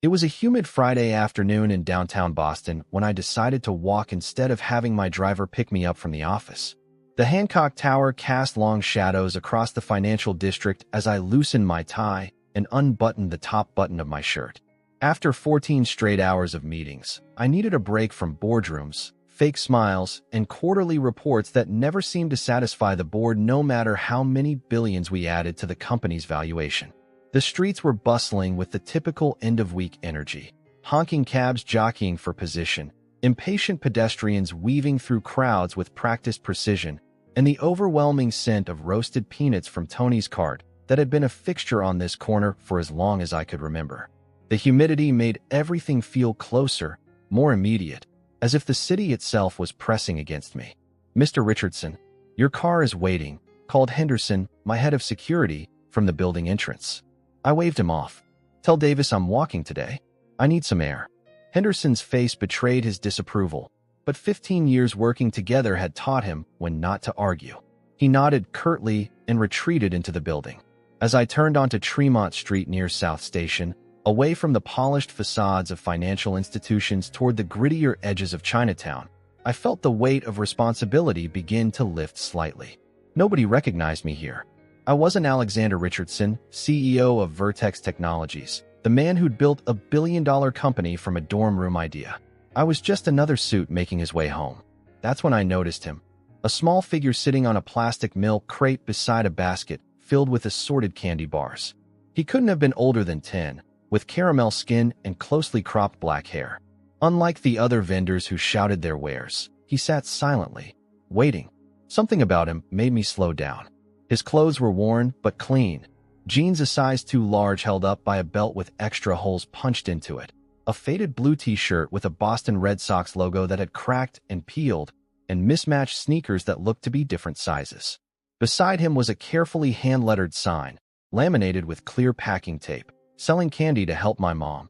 It was a humid Friday afternoon in downtown Boston when I decided to walk instead of having my driver pick me up from the office. The Hancock Tower cast long shadows across the financial district as I loosened my tie and unbuttoned the top button of my shirt. After 14 straight hours of meetings, I needed a break from boardrooms, fake smiles, and quarterly reports that never seemed to satisfy the board no matter how many billions we added to the company's valuation. The streets were bustling with the typical end-of-week energy, honking cabs jockeying for position, impatient pedestrians weaving through crowds with practiced precision, and the overwhelming scent of roasted peanuts from Tony's cart that had been a fixture on this corner for as long as I could remember. The humidity made everything feel closer, more immediate, as if the city itself was pressing against me. "Mr. Richardson, your car is waiting," called Henderson, my head of security, from the building entrance. I waved him off. "Tell Davis I'm walking today. I need some air." Henderson's face betrayed his disapproval, but 15 years working together had taught him when not to argue. He nodded curtly and retreated into the building. As I turned onto Tremont Street near South Station, away from the polished facades of financial institutions toward the grittier edges of Chinatown, I felt the weight of responsibility begin to lift slightly. Nobody recognized me here. I wasn't Alexander Richardson, CEO of Vertex Technologies, the man who'd built a billion-dollar company from a dorm room idea. I was just another suit making his way home. That's when I noticed him, a small figure sitting on a plastic milk crate beside a basket filled with assorted candy bars. He couldn't have been older than 10, with caramel skin and closely cropped black hair. Unlike the other vendors who shouted their wares, he sat silently, waiting. Something about him made me slow down. His clothes were worn but clean, jeans a size too large held up by a belt with extra holes punched into it, a faded blue t-shirt with a Boston Red Sox logo that had cracked and peeled, and mismatched sneakers that looked to be different sizes. Beside him was a carefully hand-lettered sign, laminated with clear packing tape, "Selling candy to help my mom.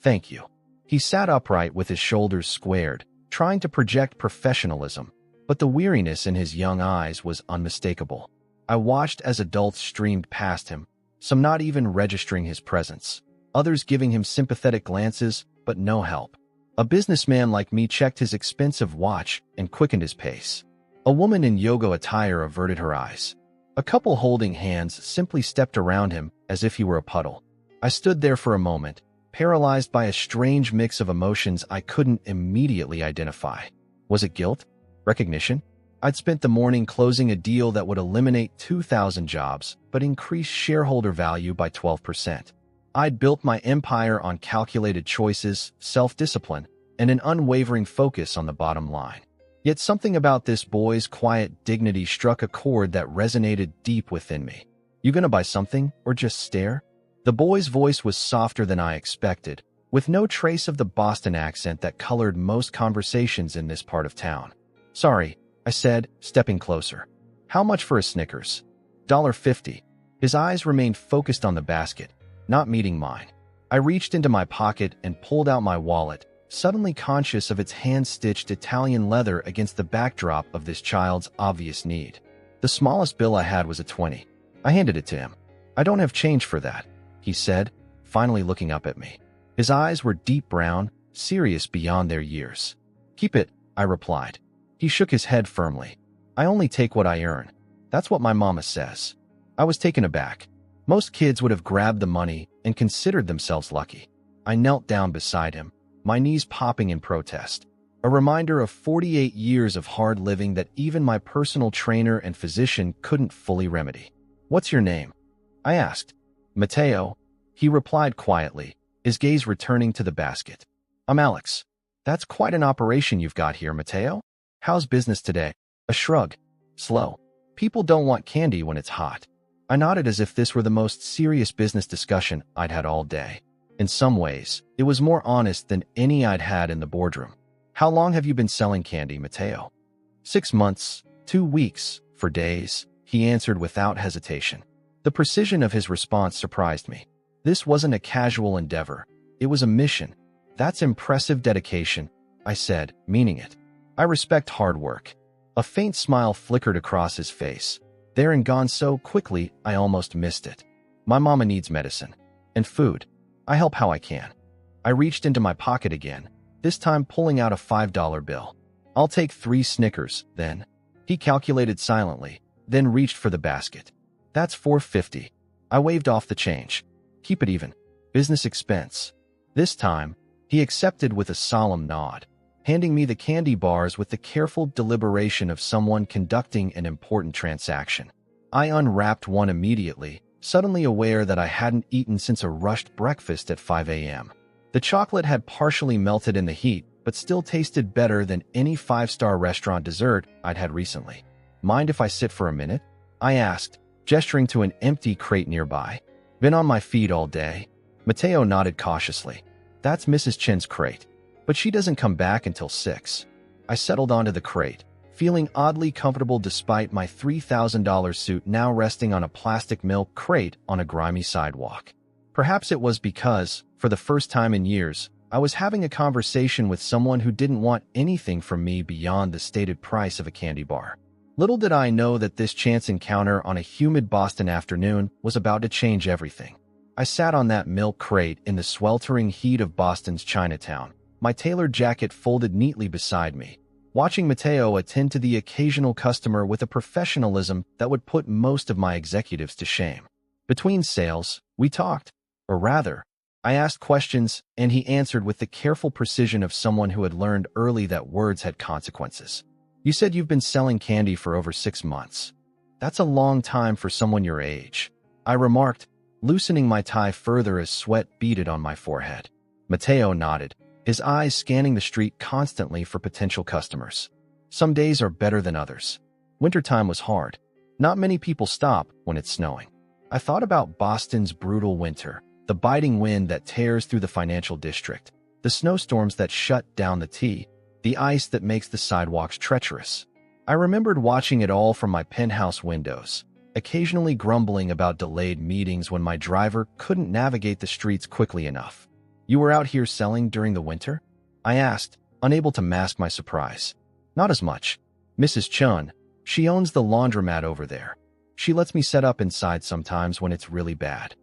Thank you." He sat upright with his shoulders squared, trying to project professionalism, but the weariness in his young eyes was unmistakable. I watched as adults streamed past him, some not even registering his presence, others giving him sympathetic glances, but no help. A businessman like me checked his expensive watch and quickened his pace. A woman in yoga attire averted her eyes. A couple holding hands simply stepped around him as if he were a puddle. I stood there for a moment, paralyzed by a strange mix of emotions I couldn't immediately identify. Was it guilt? Recognition? I'd spent the morning closing a deal that would eliminate 2,000 jobs, but increase shareholder value by 12%. I'd built my empire on calculated choices, self-discipline, and an unwavering focus on the bottom line. Yet something about this boy's quiet dignity struck a chord that resonated deep within me. "You gonna buy something, or just stare?" The boy's voice was softer than I expected, with no trace of the Boston accent that colored most conversations in this part of town. "Sorry," I said, stepping closer. "How much for a Snickers?" $1.50. His eyes remained focused on the basket, not meeting mine. I reached into my pocket and pulled out my wallet, suddenly conscious of its hand-stitched Italian leather against the backdrop of this child's obvious need. The smallest bill I had was a 20. I handed it to him. "I don't have change for that," he said, finally looking up at me. His eyes were deep brown, serious beyond their years. "Keep it," I replied. He shook his head firmly. "I only take what I earn. That's what my mama says." I was taken aback. Most kids would have grabbed the money and considered themselves lucky. I knelt down beside him, my knees popping in protest. A reminder of 48 years of hard living that even my personal trainer and physician couldn't fully remedy. "What's your name?" I asked. "Matteo," he replied quietly, his gaze returning to the basket. "I'm Alex." "That's quite an operation you've got here, Matteo. How's business today?" A shrug. "Slow. People don't want candy when it's hot." I nodded as if this were the most serious business discussion I'd had all day. In some ways, it was more honest than any I'd had in the boardroom. "How long have you been selling candy, Matteo?" 6 months, 2 weeks, for days, he answered without hesitation. The precision of his response surprised me. This wasn't a casual endeavor. It was a mission. "That's impressive dedication," I said, meaning it. "I respect hard work." A faint smile flickered across his face, there and gone so quickly I almost missed it. "My mama needs medicine. And food. I help how I can." I reached into my pocket again, this time pulling out a $5 bill. "I'll take 3 Snickers, then." He calculated silently, then reached for the basket. "That's $4.50. I waved off the change. "Keep it even. Business expense." This time, he accepted with a solemn nod, handing me the candy bars with the careful deliberation of someone conducting an important transaction. I unwrapped one immediately, suddenly aware that I hadn't eaten since a rushed breakfast at 5 a.m. The chocolate had partially melted in the heat, but still tasted better than any 5-star restaurant dessert I'd had recently. "Mind if I sit for a minute?" I asked, gesturing to an empty crate nearby. "Been on my feet all day." Mateo nodded cautiously. "That's Mrs. Chen's crate, but she doesn't come back until 6. I settled onto the crate, feeling oddly comfortable despite my $3,000 suit now resting on a plastic milk crate on a grimy sidewalk. Perhaps it was because, for the first time in years, I was having a conversation with someone who didn't want anything from me beyond the stated price of a candy bar. Little did I know that this chance encounter on a humid Boston afternoon was about to change everything. I sat on that milk crate in the sweltering heat of Boston's Chinatown, my tailored jacket folded neatly beside me, watching Mateo attend to the occasional customer with a professionalism that would put most of my executives to shame. Between sales, we talked, or rather, I asked questions, and he answered with the careful precision of someone who had learned early that words had consequences. "You said you've been selling candy for over 6 months. That's a long time for someone your age," I remarked, loosening my tie further as sweat beaded on my forehead. Mateo nodded, his eyes scanning the street constantly for potential customers. "Some days are better than others. Wintertime was hard. Not many people stop when it's snowing." I thought about Boston's brutal winter, the biting wind that tears through the financial district, the snowstorms that shut down the T, the ice that makes the sidewalks treacherous. I remembered watching it all from my penthouse windows, occasionally grumbling about delayed meetings when my driver couldn't navigate the streets quickly enough. "You were out here selling during the winter?" I asked, unable to mask my surprise. "Not as much. Mrs. Chun, she owns the laundromat over there. She lets me set up inside sometimes when it's really bad."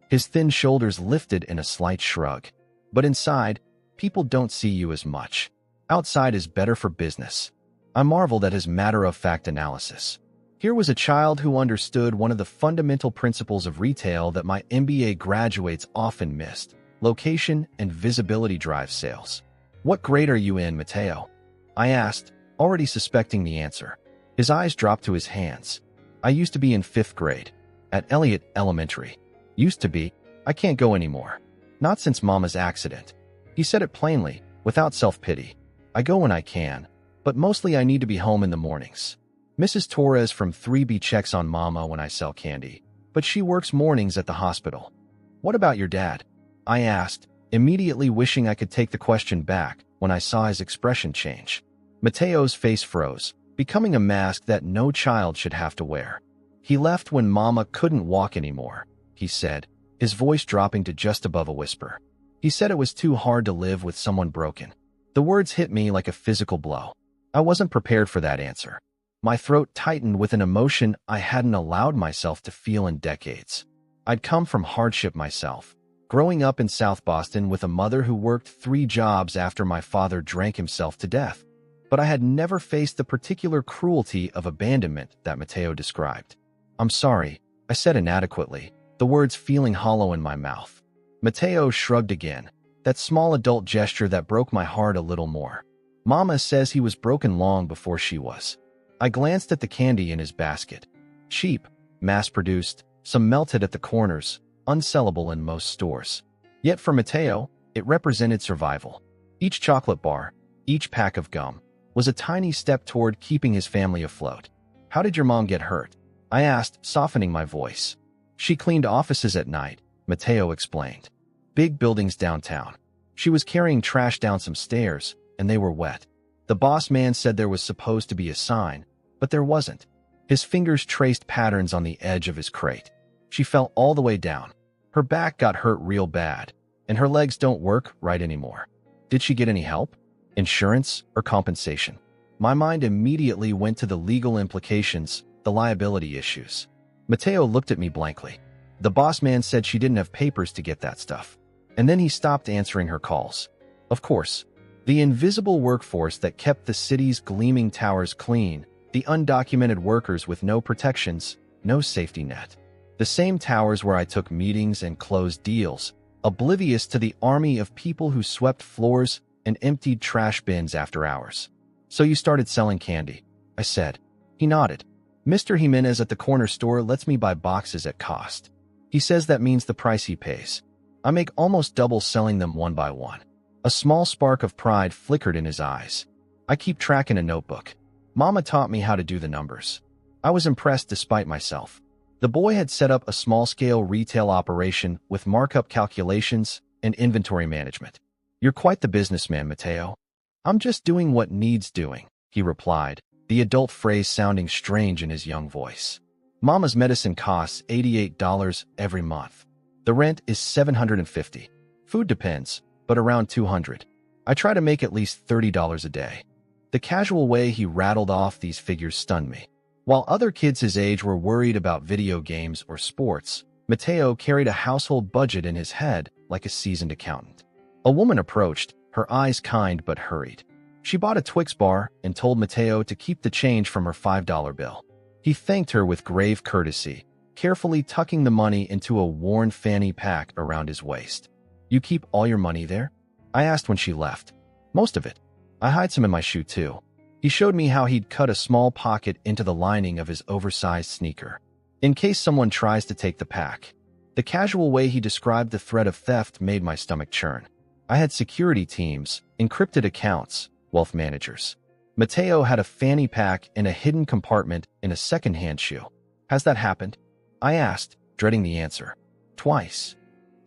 His thin shoulders lifted in a slight shrug. "But inside, people don't see you as much. Outside is better for business." I marveled at his matter-of-fact analysis. Here was a child who understood one of the fundamental principles of retail that my MBA graduates often missed: location and visibility drive sales. "What grade are you in, Mateo?" I asked, already suspecting the answer. His eyes dropped to his hands. "I used to be in 5th grade. At Elliott Elementary." "Used to be? I can't go anymore. Not since Mama's accident." He said it plainly, without self-pity. "I go when I can, but mostly I need to be home in the mornings. Mrs. Torres from 3B checks on Mama when I sell candy, but she works mornings at the hospital." "What about your dad?" I asked, immediately wishing I could take the question back when I saw his expression change. Mateo's face froze, becoming a mask that no child should have to wear. "He left when Mama couldn't walk anymore," he said, his voice dropping to just above a whisper. "He said it was too hard to live with someone broken." The words hit me like a physical blow. I wasn't prepared for that answer. My throat tightened with an emotion I hadn't allowed myself to feel in decades. I'd come from hardship myself, growing up in South Boston with a mother who worked 3 jobs after my father drank himself to death. But I had never faced the particular cruelty of abandonment that Mateo described. "I'm sorry," I said inadequately, the words feeling hollow in my mouth. Mateo shrugged again, that small adult gesture that broke my heart a little more. "Mama says he was broken long before she was." I glanced at the candy in his basket. Cheap, mass-produced, some melted at the corners, unsellable in most stores. Yet for Mateo, it represented survival. Each chocolate bar, each pack of gum, was a tiny step toward keeping his family afloat. "How did your mom get hurt?" I asked, softening my voice. "She cleaned offices at night," Mateo explained. "Big buildings downtown. She was carrying trash down some stairs, and they were wet. The boss man said there was supposed to be a sign, but there wasn't." His fingers traced patterns on the edge of his crate. "She fell all the way down. Her back got hurt real bad, and her legs don't work right anymore." "Did she get any help? Insurance or compensation?" My mind immediately went to the legal implications, the liability issues. Mateo looked at me blankly. "The boss man said she didn't have papers to get that stuff." And then he stopped answering her calls. Of course, the invisible workforce that kept the city's gleaming towers clean, the undocumented workers with no protections, no safety net. The same towers where I took meetings and closed deals, oblivious to the army of people who swept floors and emptied trash bins after hours. So you started selling candy, I said. He nodded. Mr. Jimenez at the corner store lets me buy boxes at cost. He says that means the price he pays. I make almost double selling them one by one. A small spark of pride flickered in his eyes. I keep track in a notebook. Mama taught me how to do the numbers. I was impressed despite myself. The boy had set up a small-scale retail operation with markup calculations and inventory management. You're quite the businessman, Mateo. I'm just doing what needs doing, he replied, the adult phrase sounding strange in his young voice. Mama's medicine costs $88 every month. The rent is $750. Food depends, but around $200. I try to make at least $30 a day. The casual way he rattled off these figures stunned me. While other kids his age were worried about video games or sports, Mateo carried a household budget in his head like a seasoned accountant. A woman approached, her eyes kind but hurried. She bought a Twix bar and told Mateo to keep the change from her $5 bill. He thanked her with grave courtesy, carefully tucking the money into a worn fanny pack around his waist. You keep all your money there? I asked when she left. Most of it. I hide some in my shoe too. He showed me how he'd cut a small pocket into the lining of his oversized sneaker, in case someone tries to take the pack. The casual way he described the threat of theft made my stomach churn. I had security teams, encrypted accounts, wealth managers. Mateo had a fanny pack in a hidden compartment in a second-hand shoe. Has that happened? I asked, dreading the answer. Twice.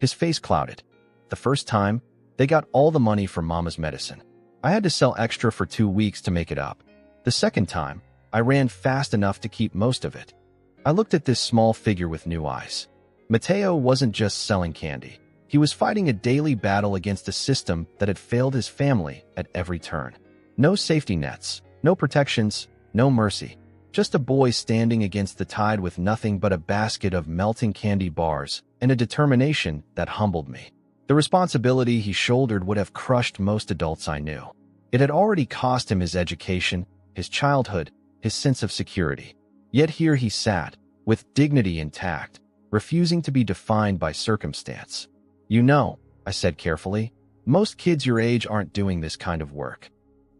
His face clouded. The first time, they got all the money from Mama's medicine. I had to sell extra for 2 weeks to make it up. The second time, I ran fast enough to keep most of it. I looked at this small figure with new eyes. Mateo wasn't just selling candy. He was fighting a daily battle against a system that had failed his family at every turn. No safety nets, no protections, no mercy. Just a boy standing against the tide with nothing but a basket of melting candy bars and a determination that humbled me. The responsibility he shouldered would have crushed most adults I knew. It had already cost him his education, his childhood, his sense of security. Yet here he sat, with dignity intact, refusing to be defined by circumstance. You know, I said carefully, most kids your age aren't doing this kind of work.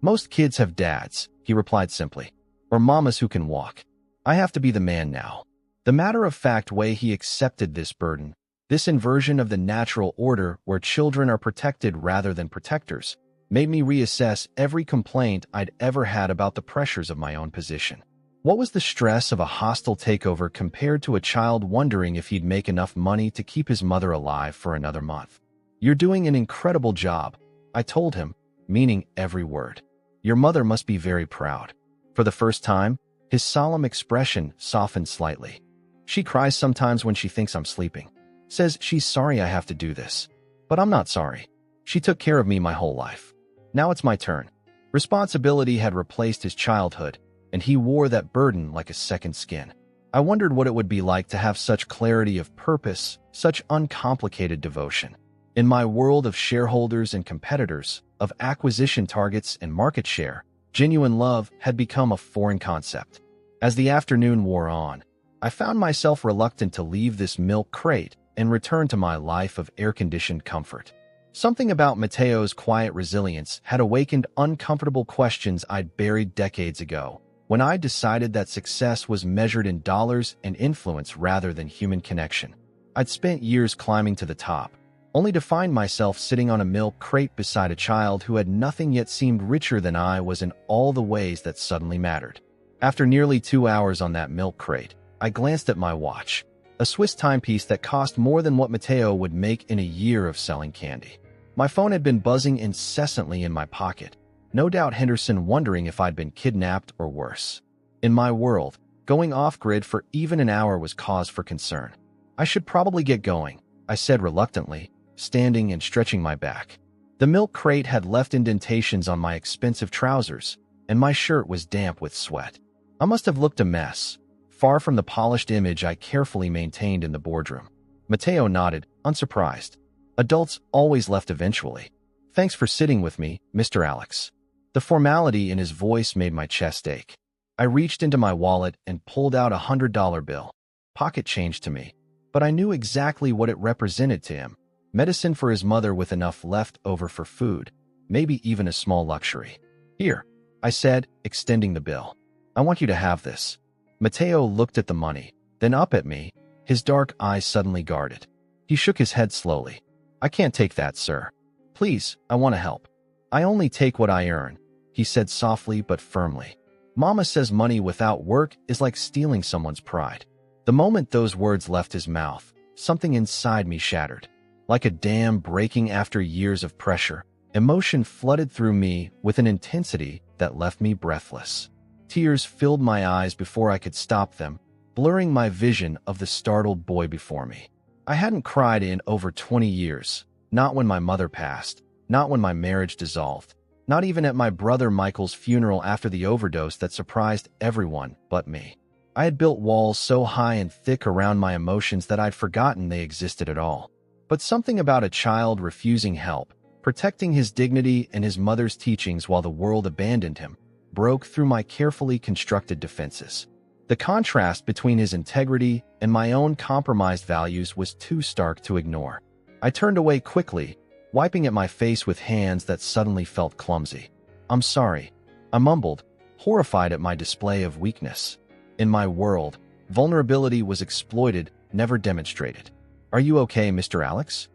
Most kids have dads, he replied simply, or mamas who can walk. I have to be the man now. The matter-of-fact way he accepted this burden, this inversion of the natural order where children are protected rather than protectors, made me reassess every complaint I'd ever had about the pressures of my own position. What was the stress of a hostile takeover compared to a child wondering if he'd make enough money to keep his mother alive for another month? You're doing an incredible job, I told him, meaning every word. Your mother must be very proud. For the first time, his solemn expression softened slightly. She cries sometimes when she thinks I'm sleeping. Says she's sorry I have to do this. But I'm not sorry. She took care of me my whole life. Now it's my turn. Responsibility had replaced his childhood, and he wore that burden like a second skin. I wondered what it would be like to have such clarity of purpose, such uncomplicated devotion. In my world of shareholders and competitors, of acquisition targets and market share, genuine love had become a foreign concept. As the afternoon wore on, I found myself reluctant to leave this milk crate and return to my life of air-conditioned comfort. Something about Mateo's quiet resilience had awakened uncomfortable questions I'd buried decades ago, when I decided that success was measured in dollars and influence rather than human connection. I'd spent years climbing to the top, only to find myself sitting on a milk crate beside a child who had nothing yet seemed richer than I was in all the ways that suddenly mattered. After nearly 2 hours on that milk crate, I glanced at my watch, a Swiss timepiece that cost more than what Mateo would make in a year of selling candy. My phone had been buzzing incessantly in my pocket, no doubt Henderson wondering if I'd been kidnapped or worse. In my world, going off-grid for even an hour was cause for concern. I should probably get going, I said reluctantly, standing and stretching my back. The milk crate had left indentations on my expensive trousers, and my shirt was damp with sweat. I must have looked a mess, far from the polished image I carefully maintained in the boardroom. Mateo nodded, unsurprised. Adults always left eventually. Thanks for sitting with me, Mr. Alex. The formality in his voice made my chest ache. I reached into my wallet and pulled out $100 bill. Pocket change to me. But I knew exactly what it represented to him. Medicine for his mother with enough left over for food. Maybe even a small luxury. Here, I said, extending the bill. I want you to have this. Mateo looked at the money, then up at me, his dark eyes suddenly guarded. He shook his head slowly. I can't take that, sir. Please, I want to help. I only take what I earn, he said softly but firmly. Mama says money without work is like stealing someone's pride. The moment those words left his mouth, something inside me shattered. Like a dam breaking after years of pressure, emotion flooded through me with an intensity that left me breathless. Tears filled my eyes before I could stop them, blurring my vision of the startled boy before me. I hadn't cried in over 20 years, not when my mother passed, not when my marriage dissolved, not even at my brother Michael's funeral after the overdose that surprised everyone but me. I had built walls so high and thick around my emotions that I'd forgotten they existed at all. But something about a child refusing help, protecting his dignity and his mother's teachings while the world abandoned him, broke through my carefully constructed defenses. The contrast between his integrity and my own compromised values was too stark to ignore. I turned away quickly, wiping at my face with hands that suddenly felt clumsy. I'm sorry, I mumbled, horrified at my display of weakness. In my world, vulnerability was exploited, never demonstrated. Are you okay, Mr. Alex?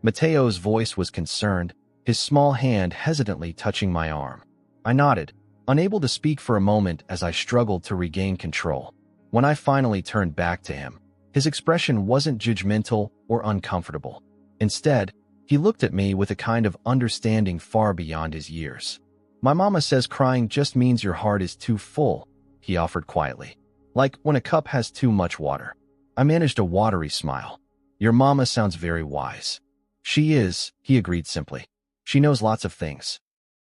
Mateo's voice was concerned, his small hand hesitantly touching my arm. I nodded, unable to speak for a moment as I struggled to regain control. When I finally turned back to him, his expression wasn't judgmental or uncomfortable. Instead, he looked at me with a kind of understanding far beyond his years. My mama says crying just means your heart is too full, he offered quietly. Like when a cup has too much water. I managed a watery smile. Your mama sounds very wise. She is, he agreed simply. She knows lots of things.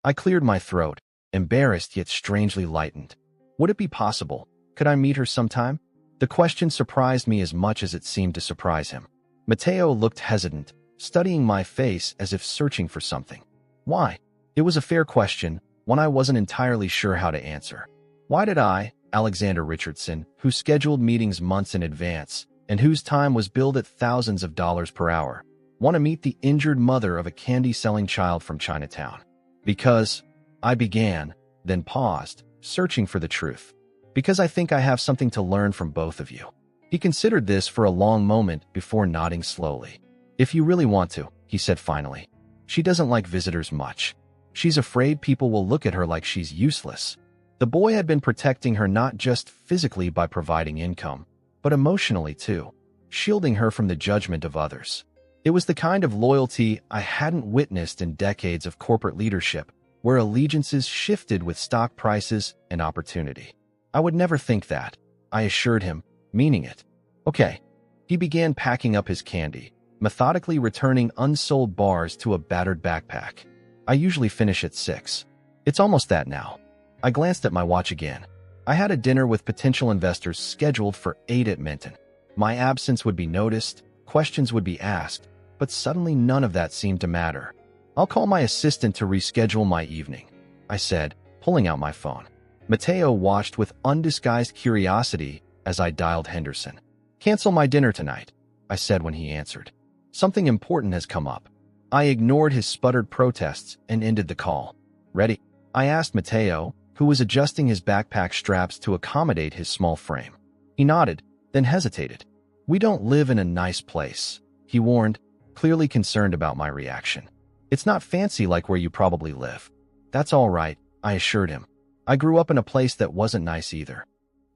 I cleared my throat, embarrassed yet strangely lightened. Would it be possible? Could I meet her sometime? The question surprised me as much as it seemed to surprise him. Mateo looked hesitant, studying my face as if searching for something. Why? It was a fair question, one I wasn't entirely sure how to answer. Why did I, Alexander Richardson, who scheduled meetings months in advance, and whose time was billed at thousands of dollars per hour, want to meet the injured mother of a candy-selling child from Chinatown? Because I began, then paused, searching for the truth. Because I think I have something to learn from both of you. He considered this for a long moment before nodding slowly. If you really want to, he said finally. She doesn't like visitors much. She's afraid people will look at her like she's useless. The boy had been protecting her not just physically by providing income, but emotionally too, shielding her from the judgment of others. It was the kind of loyalty I hadn't witnessed in decades of corporate leadership, where allegiances shifted with stock prices and opportunity. I would never think that, I assured him, meaning it. Okay. He began packing up his candy, methodically returning unsold bars to a battered backpack. I usually finish at 6. It's almost that now. I glanced at my watch again. I had a dinner with potential investors scheduled for 8 at Minton. My absence would be noticed, questions would be asked, but suddenly none of that seemed to matter. I'll call my assistant to reschedule my evening, I said, pulling out my phone. Mateo watched with undisguised curiosity as I dialed Henderson. Cancel my dinner tonight, I said when he answered. Something important has come up. I ignored his sputtered protests and ended the call. Ready? I asked Mateo, who was adjusting his backpack straps to accommodate his small frame. He nodded, then hesitated. We don't live in a nice place, he warned, clearly concerned about my reaction. It's not fancy like where you probably live. That's all right, I assured him. I grew up in a place that wasn't nice either.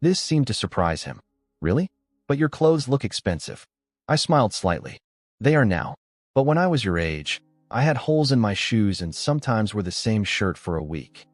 This seemed to surprise him. Really? But your clothes look expensive. I smiled slightly. They are now. But when I was your age, I had holes in my shoes and sometimes wore the same shirt for a week.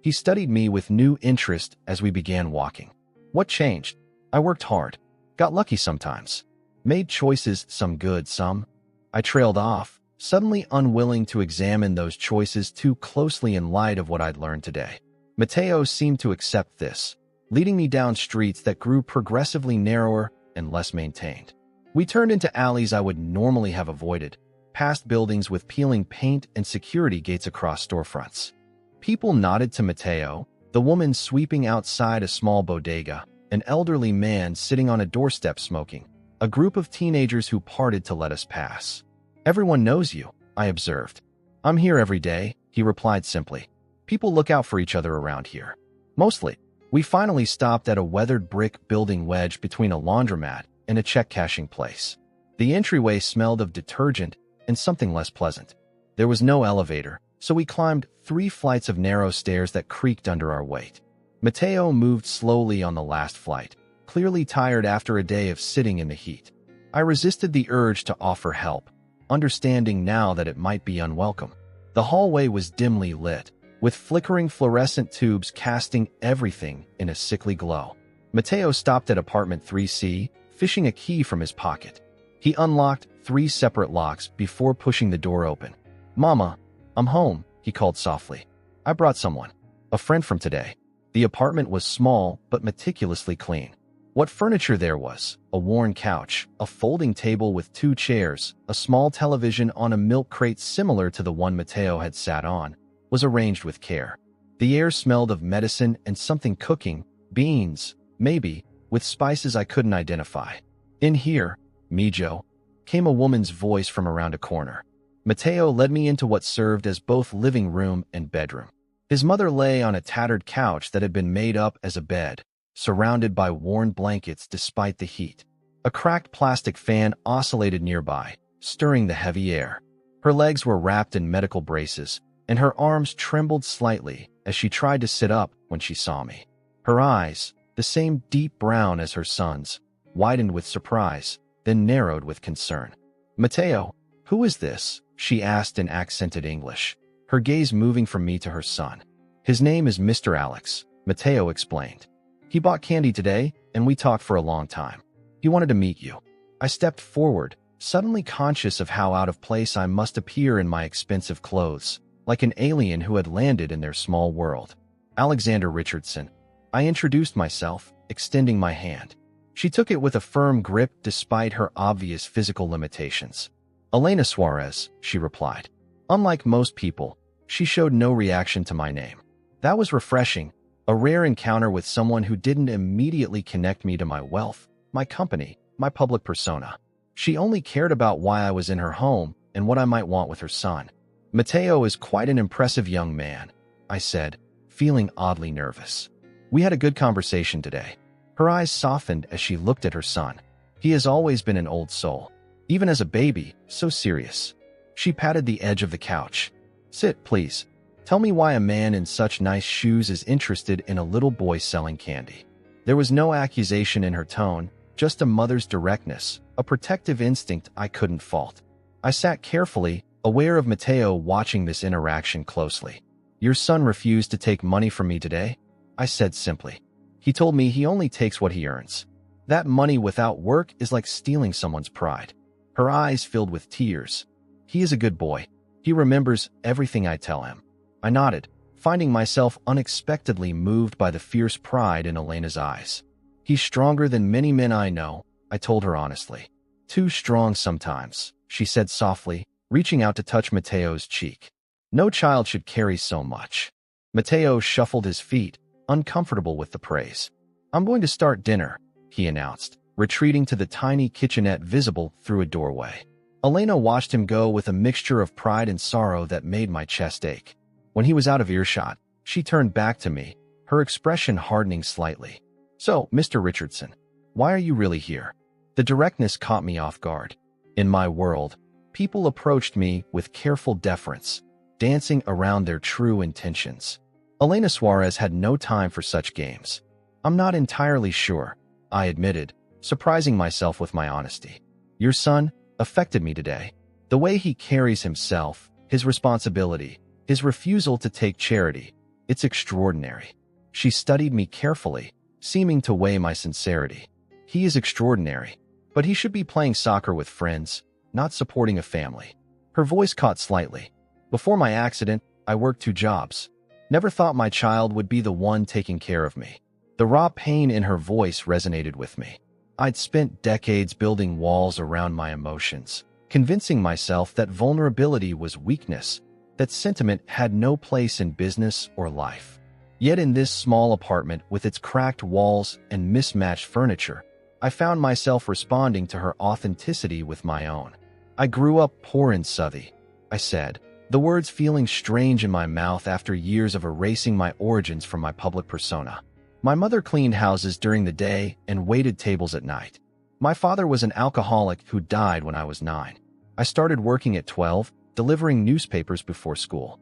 He studied me with new interest as we began walking. What changed? I worked hard. Got lucky sometimes. Made choices, some good, some. I trailed off, suddenly unwilling to examine those choices too closely in light of what I'd learned today. Mateo seemed to accept this, leading me down streets that grew progressively narrower and less maintained. We turned into alleys I would normally have avoided, past buildings with peeling paint and security gates across storefronts. People nodded to Mateo, the woman sweeping outside a small bodega, an elderly man sitting on a doorstep smoking, a group of teenagers who parted to let us pass. "Everyone knows you," I observed. "I'm here every day," he replied simply. "People look out for each other around here." Mostly. We finally stopped at a weathered brick building wedged between a laundromat and a check-cashing place. The entryway smelled of detergent and something less pleasant. There was no elevator, so we climbed 3 flights of narrow stairs that creaked under our weight. Mateo moved slowly on the last flight, clearly tired after a day of sitting in the heat. I resisted the urge to offer help, understanding now that it might be unwelcome. The hallway was dimly lit, with flickering fluorescent tubes casting everything in a sickly glow. Mateo stopped at apartment 3C, fishing a key from his pocket. He unlocked 3 separate locks before pushing the door open. "Mama, I'm home," he called softly. "I brought someone. A friend from today." The apartment was small but meticulously clean. What furniture there was, a worn couch, a folding table with 2 chairs, a small television on a milk crate similar to the one Mateo had sat on, was arranged with care. The air smelled of medicine and something cooking, beans, maybe, with spices I couldn't identify. "In here, Mijo," came a woman's voice from around a corner. Mateo led me into what served as both living room and bedroom. His mother lay on a tattered couch that had been made up as a bed, surrounded by worn blankets despite the heat. A cracked plastic fan oscillated nearby, stirring the heavy air. Her legs were wrapped in medical braces, and her arms trembled slightly as she tried to sit up when she saw me. Her eyes, the same deep brown as her son's, widened with surprise, then narrowed with concern. "Mateo, who is this?" she asked in accented English, her gaze moving from me to her son. "His name is Mr. Alex," Mateo explained. "He bought candy today, and we talked for a long time. He wanted to meet you." I stepped forward, suddenly conscious of how out of place I must appear in my expensive clothes, like an alien who had landed in their small world. "Alexander Richardson." I introduced myself, extending my hand. She took it with a firm grip despite her obvious physical limitations. "Elena Suarez," she replied. Unlike most people, she showed no reaction to my name. That was refreshing, a rare encounter with someone who didn't immediately connect me to my wealth, my company, my public persona. She only cared about why I was in her home and what I might want with her son. "Mateo is quite an impressive young man," I said, feeling oddly nervous. "We had a good conversation today." Her eyes softened as she looked at her son. He has always been an old soul. Even as a baby, so serious. She patted the edge of the couch. "Sit, please. Tell me why a man in such nice shoes is interested in a little boy selling candy." There was no accusation in her tone, just a mother's directness, a protective instinct I couldn't fault. I sat carefully, aware of Mateo watching this interaction closely. "Your son refused to take money from me today," I said simply. "He told me he only takes what he earns. That money without work is like stealing someone's pride." Her eyes filled with tears. "He is a good boy. He remembers everything I tell him." I nodded, finding myself unexpectedly moved by the fierce pride in Elena's eyes. "He's stronger than many men I know," I told her honestly. "Too strong sometimes," she said softly, reaching out to touch Mateo's cheek. "No child should carry so much." Mateo shuffled his feet, uncomfortable with the praise. "I'm going to start dinner," he announced, retreating to the tiny kitchenette visible through a doorway. Elena watched him go with a mixture of pride and sorrow that made my chest ache. When he was out of earshot, she turned back to me, her expression hardening slightly. "So, Mr. Richardson, why are you really here?" The directness caught me off guard. In my world, people approached me with careful deference, dancing around their true intentions. Elena Suarez had no time for such games. "I'm not entirely sure," I admitted, surprising myself with my honesty. "Your son affected me today. The way he carries himself, his responsibility, his refusal to take charity, it's extraordinary." She studied me carefully, seeming to weigh my sincerity. "He is extraordinary, but he should be playing soccer with friends, not supporting a family." Her voice caught slightly. "Before my accident, I worked 2 jobs. Never thought my child would be the one taking care of me." The raw pain in her voice resonated with me. I'd spent decades building walls around my emotions, convincing myself that vulnerability was weakness, that sentiment had no place in business or life. Yet in this small apartment with its cracked walls and mismatched furniture, I found myself responding to her authenticity with my own. "I grew up poor in Southie," I said, the words feeling strange in my mouth after years of erasing my origins from my public persona. My mother cleaned houses during the day and waited tables at night. My father was an alcoholic who died when I was 9. I started working at 12, delivering newspapers before school.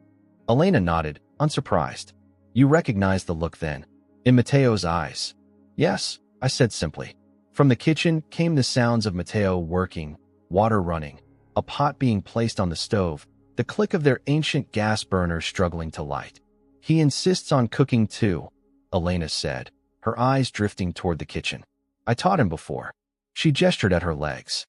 Elena nodded, unsurprised. "You recognized the look then?" In Mateo's eyes. "Yes," I said simply. From the kitchen came the sounds of Mateo working, water running, a pot being placed on the stove, the click of their ancient gas burner struggling to light. "He insists on cooking too," Elena said, her eyes drifting toward the kitchen. "I taught him before." She gestured at her legs.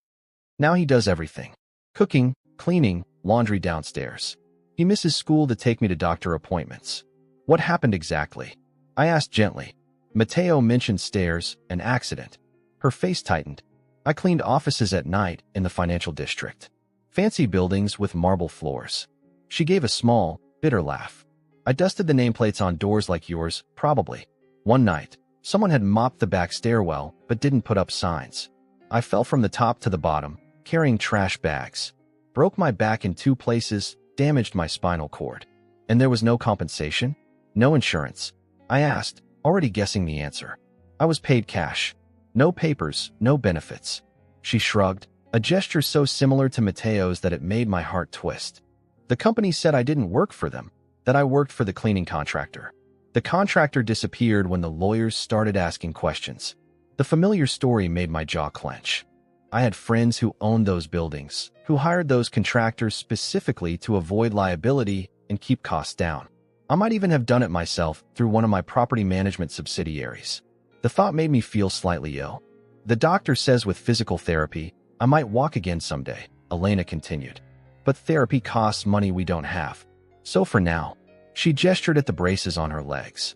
"Now he does everything. Cooking, cleaning, laundry downstairs. He misses school to take me to doctor appointments." "What happened exactly?" I asked gently. Mateo mentioned stairs, an accident. Her face tightened. "I cleaned offices at night in the financial district. Fancy buildings with marble floors." She gave a small, bitter laugh. "I dusted the nameplates on doors like yours, probably. One night, someone had mopped the back stairwell but didn't put up signs. I fell from the top to the bottom, carrying trash bags. Broke my back in 2 places, damaged my spinal cord. And there was no compensation? No insurance?" I asked, already guessing the answer. "I was paid cash. No papers, no benefits." She shrugged, a gesture so similar to Mateo's that it made my heart twist. "The company said I didn't work for them, that I worked for the cleaning contractor." The contractor disappeared when the lawyers started asking questions. The familiar story made my jaw clench. I had friends who owned those buildings, who hired those contractors specifically to avoid liability and keep costs down. I might even have done it myself through one of my property management subsidiaries. The thought made me feel slightly ill. "The doctor says with physical therapy, I might walk again someday," Elena continued. "But therapy costs money we don't have. So for now," she gestured at the braces on her legs.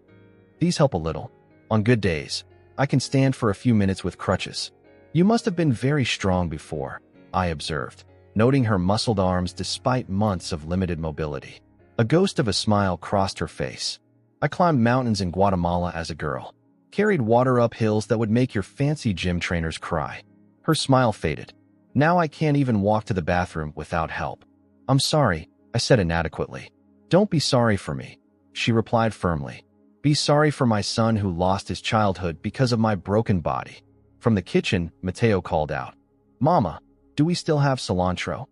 "These help a little. On good days, I can stand for a few minutes with crutches." "You must have been very strong before," I observed, noting her muscled arms despite months of limited mobility. A ghost of a smile crossed her face. "I climbed mountains in Guatemala as a girl. Carried water up hills that would make your fancy gym trainers cry." Her smile faded. "Now I can't even walk to the bathroom without help." "I'm sorry," I said inadequately. "Don't be sorry for me," she replied firmly. "Be sorry for my son who lost his childhood because of my broken body." From the kitchen, Mateo called out, "Mama, do we still have cilantro?"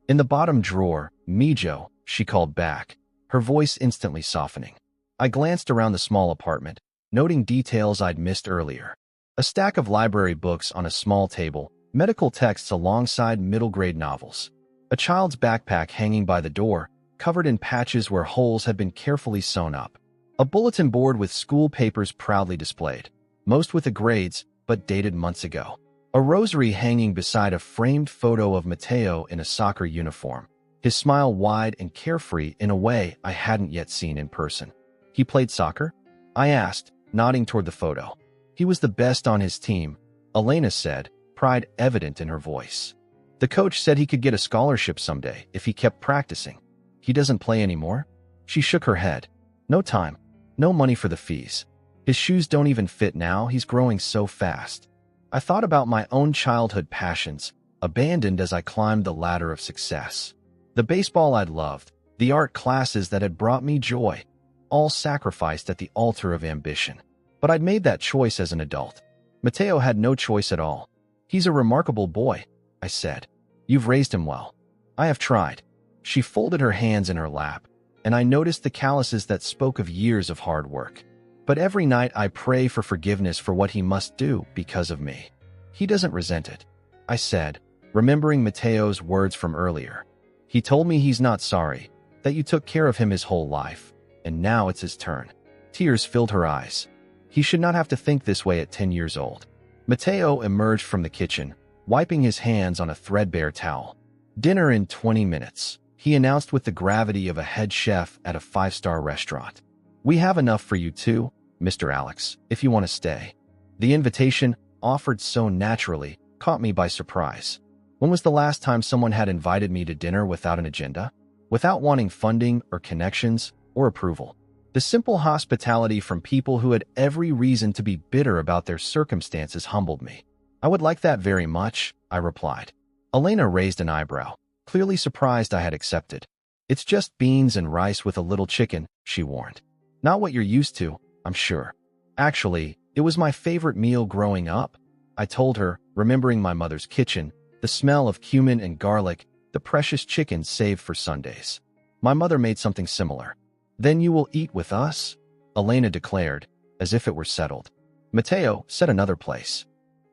"In the bottom drawer, mijo," she called back, her voice instantly softening. I glanced around the small apartment, noting details I'd missed earlier. A stack of library books on a small table, medical texts alongside middle-grade novels. A child's backpack hanging by the door, covered in patches where holes had been carefully sewn up. A bulletin board with school papers proudly displayed, most with the grades, but dated months ago. A rosary hanging beside a framed photo of Mateo in a soccer uniform, his smile wide and carefree in a way I hadn't yet seen in person. "He played soccer?" I asked, nodding toward the photo. "He was the best on his team," Elena said, pride evident in her voice. "The coach said he could get a scholarship someday if he kept practicing." "He doesn't play anymore?" She shook her head. "No time. No money for the fees. His shoes don't even fit now, he's growing so fast." I thought about my own childhood passions, abandoned as I climbed the ladder of success. The baseball I'd loved, the art classes that had brought me joy, all sacrificed at the altar of ambition. But I'd made that choice as an adult. Mateo had no choice at all. "He's a remarkable boy," I said. "You've raised him well." "I have tried." She folded her hands in her lap, and I noticed the calluses that spoke of years of hard work. "But every night I pray for forgiveness for what he must do because of me. He doesn't resent it," I said, remembering Mateo's words from earlier. "He told me he's not sorry, that you took care of him his whole life, and now it's his turn." Tears filled her eyes. He should not have to think this way at 10 years old. Mateo emerged from the kitchen, wiping his hands on a threadbare towel. "Dinner in 20 minutes, he announced with the gravity of a head chef at a 5-star restaurant. "We have enough for you too, Mr. Alex, if you want to stay." The invitation, offered so naturally, caught me by surprise. When was the last time someone had invited me to dinner without an agenda? Without wanting funding or connections or approval? The simple hospitality from people who had every reason to be bitter about their circumstances humbled me. I would like that very much, I replied. Elena raised an eyebrow, clearly surprised I had accepted. It's just beans and rice with a little chicken, she warned. Not what you're used to, I'm sure. Actually, it was my favorite meal growing up, I told her, remembering my mother's kitchen, the smell of cumin and garlic, the precious chicken saved for Sundays. My mother made something similar. Then you will eat with us? Elena declared, as if it were settled. Mateo said another place.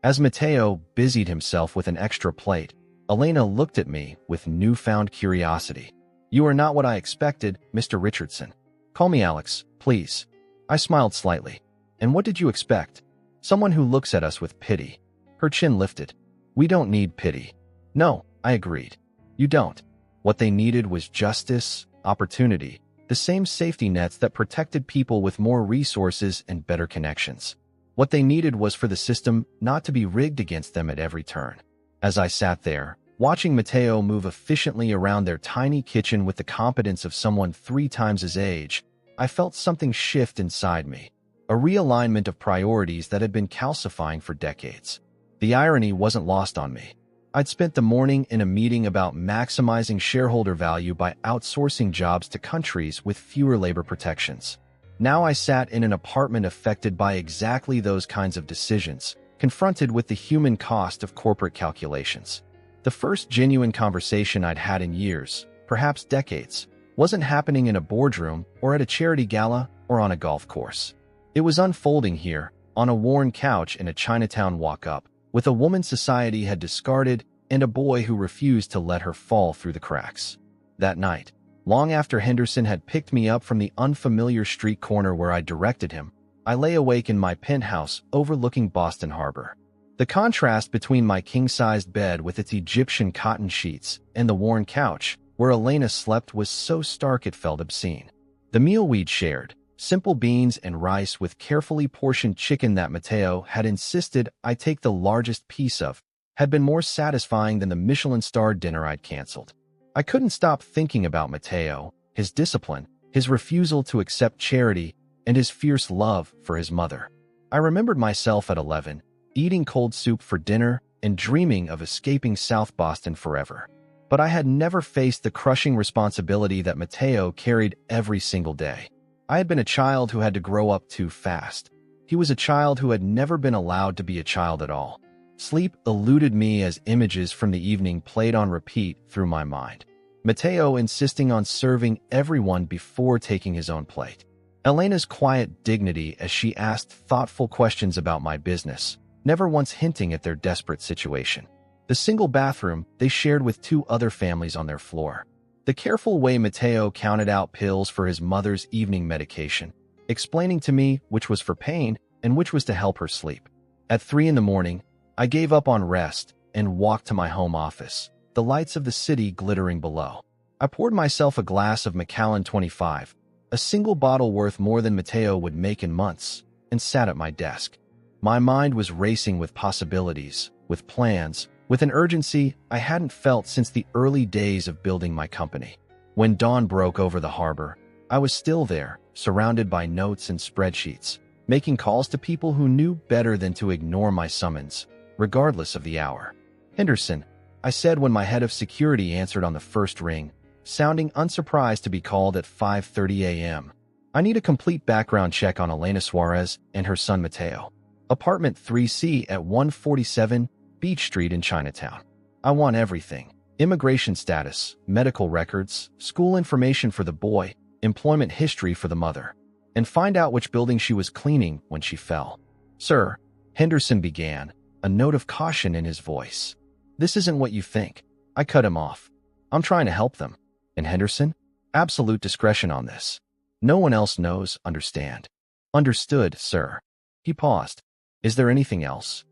As Mateo busied himself with an extra plate, Elena looked at me with newfound curiosity. You are not what I expected, Mr. Richardson. Call me Alex, please. I smiled slightly. And what did you expect? Someone who looks at us with pity. Her chin lifted. We don't need pity. No, I agreed. You don't. What they needed was justice, opportunity, the same safety nets that protected people with more resources and better connections. What they needed was for the system not to be rigged against them at every turn. As I sat there, watching Mateo move efficiently around their tiny kitchen with the competence of someone 3 times his age, I felt something shift inside me, a realignment of priorities that had been calcifying for decades. The irony wasn't lost on me. I'd spent the morning in a meeting about maximizing shareholder value by outsourcing jobs to countries with fewer labor protections. Now I sat in an apartment affected by exactly those kinds of decisions, confronted with the human cost of corporate calculations. The first genuine conversation I'd had in years, perhaps decades, wasn't happening in a boardroom or at a charity gala or on a golf course. It was unfolding here, on a worn couch in a Chinatown walk-up, with a woman society had discarded and a boy who refused to let her fall through the cracks. That night, long after Henderson had picked me up from the unfamiliar street corner where I directed him, I lay awake in my penthouse overlooking Boston Harbor. The contrast between my king-sized bed with its Egyptian cotton sheets and the worn couch where Elena slept was so stark it felt obscene. The meal we'd shared, simple beans and rice with carefully portioned chicken that Mateo had insisted I take the largest piece of, had been more satisfying than the Michelin-starred dinner I'd canceled. I couldn't stop thinking about Mateo, his discipline, his refusal to accept charity, and his fierce love for his mother. I remembered myself at 11, eating cold soup for dinner and dreaming of escaping South Boston forever. But I had never faced the crushing responsibility that Mateo carried every single day. I had been a child who had to grow up too fast. He was a child who had never been allowed to be a child at all. Sleep eluded me as images from the evening played on repeat through my mind. Mateo insisting on serving everyone before taking his own plate. Elena's quiet dignity as she asked thoughtful questions about my business, never once hinting at their desperate situation. The single bathroom they shared with 2 other families on their floor. The careful way Mateo counted out pills for his mother's evening medication, explaining to me which was for pain and which was to help her sleep. At 3 in the morning, I gave up on rest and walked to my home office, the lights of the city glittering below. I poured myself a glass of Macallan 25, a single bottle worth more than Mateo would make in months, and sat at my desk. My mind was racing with possibilities, with plans, with an urgency I hadn't felt since the early days of building my company. When dawn broke over the harbor, I was still there, surrounded by notes and spreadsheets, making calls to people who knew better than to ignore my summons, regardless of the hour. Henderson, I said when my head of security answered on the first ring, sounding unsurprised to be called at 5:30 a.m. I need a complete background check on Elena Suarez and her son Mateo. Apartment 3C at 147 Beach Street in Chinatown. I want everything. Immigration status, medical records, school information for the boy, employment history for the mother, and find out which building she was cleaning when she fell. Sir, Henderson began, a note of caution in his voice. This isn't what you think. I cut him off. I'm trying to help them. And Henderson? Absolute discretion on this. No one else knows, understand. Understood, sir. He paused. Is there anything else?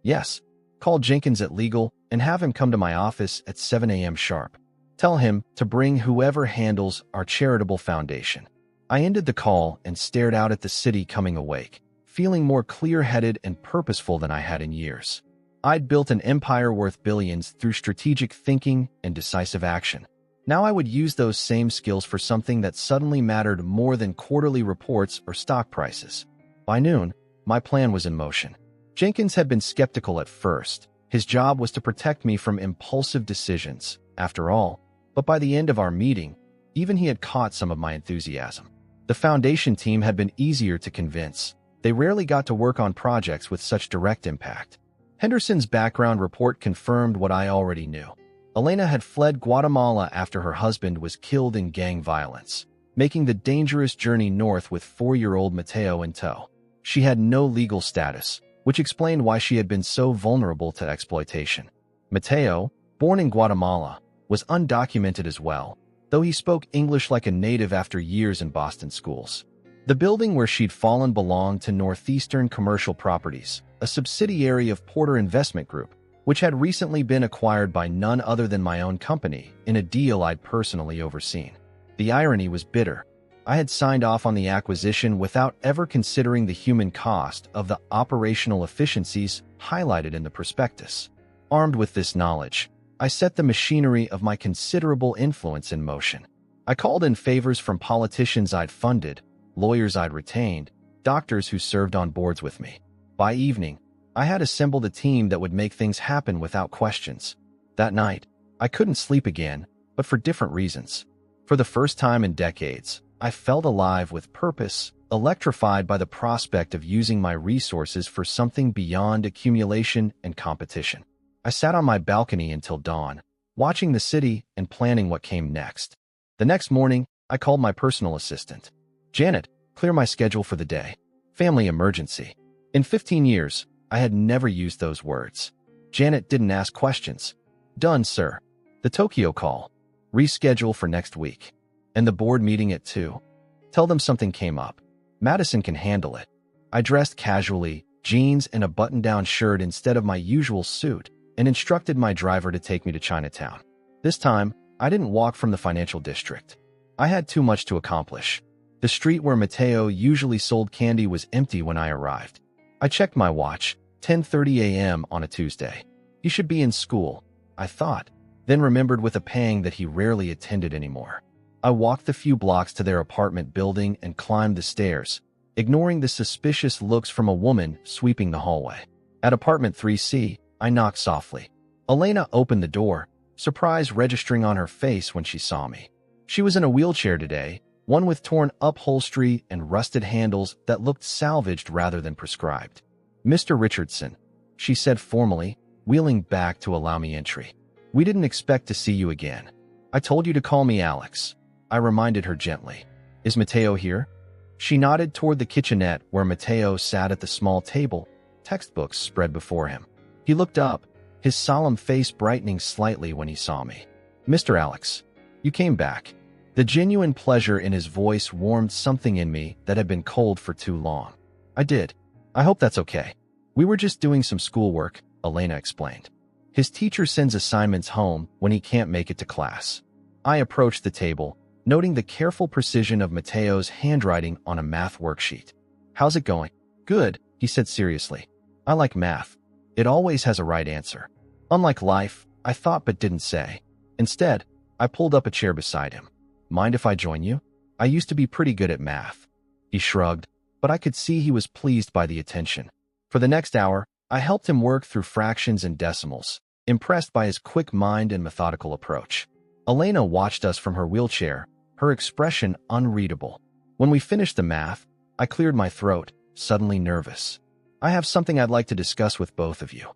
Yes. Call Jenkins at legal and have him come to my office at 7 a.m. sharp. Tell him to bring whoever handles our charitable foundation. I ended the call and stared out at the city coming awake, feeling more clear-headed and purposeful than I had in years. I'd built an empire worth billions through strategic thinking and decisive action. Now I would use those same skills for something that suddenly mattered more than quarterly reports or stock prices. By noon, my plan was in motion. Jenkins had been skeptical at first. His job was to protect me from impulsive decisions, after all. But by the end of our meeting, even he had caught some of my enthusiasm. The foundation team had been easier to convince. They rarely got to work on projects with such direct impact. Henderson's background report confirmed what I already knew. Elena had fled Guatemala after her husband was killed in gang violence, making the dangerous journey north with 4-year-old Mateo in tow. She had no legal status, which explained why she had been so vulnerable to exploitation. Mateo, born in Guatemala, was undocumented as well, though he spoke English like a native after years in Boston schools. The building where she'd fallen belonged to Northeastern Commercial Properties, a subsidiary of Porter Investment Group, which had recently been acquired by none other than my own company in a deal I'd personally overseen. The irony was bitter. I had signed off on the acquisition without ever considering the human cost of the operational efficiencies highlighted in the prospectus. Armed with this knowledge, I set the machinery of my considerable influence in motion. I called in favors from politicians I'd funded, lawyers I'd retained, doctors who served on boards with me. By evening, I had assembled a team that would make things happen without questions. That night, I couldn't sleep again, but for different reasons. For the first time in decades, I felt alive with purpose, electrified by the prospect of using my resources for something beyond accumulation and competition. I sat on my balcony until dawn, watching the city and planning what came next. The next morning, I called my personal assistant. "Janet, clear my schedule for the day. Family emergency." In 15 years, I had never used those words. Janet didn't ask questions. "Done, sir." The Tokyo call. "Reschedule for next week." And the board meeting at 2. "Tell them something came up. Madison can handle it." I dressed casually, jeans and a button-down shirt instead of my usual suit, and instructed my driver to take me to Chinatown. This time, I didn't walk from the financial district. I had too much to accomplish. The street where Mateo usually sold candy was empty when I arrived. I checked my watch, 10:30 a.m. on a Tuesday. He should be in school, I thought, then remembered with a pang that he rarely attended anymore. I walked the few blocks to their apartment building and climbed the stairs, ignoring the suspicious looks from a woman sweeping the hallway. At apartment 3C, I knocked softly. Elena opened the door, surprise registering on her face when she saw me. She was in a wheelchair today, one with torn upholstery and rusted handles that looked salvaged rather than prescribed. "Mr. Richardson," she said formally, wheeling back to allow me entry. "We didn't expect to see you again. I told you to call me Alex," I reminded her gently. "Is Mateo here?" She nodded toward the kitchenette where Mateo sat at the small table, textbooks spread before him. He looked up, his solemn face brightening slightly when he saw me. "Mr. Alex, you came back." The genuine pleasure in his voice warmed something in me that had been cold for too long. "I did. I hope that's okay. We were just doing some schoolwork," Elena explained. "His teacher sends assignments home when he can't make it to class." I approached the table, noting the careful precision of Mateo's handwriting on a math worksheet. "How's it going?" "Good," he said seriously. "I like math. It always has a right answer." Unlike life, I thought but didn't say. Instead, I pulled up a chair beside him. "Mind if I join you? I used to be pretty good at math." He shrugged, but I could see he was pleased by the attention. For the next hour, I helped him work through fractions and decimals, impressed by his quick mind and methodical approach. Elena watched us from her wheelchair, her expression unreadable. When we finished the math, I cleared my throat, suddenly nervous. "I have something I'd like to discuss with both of you."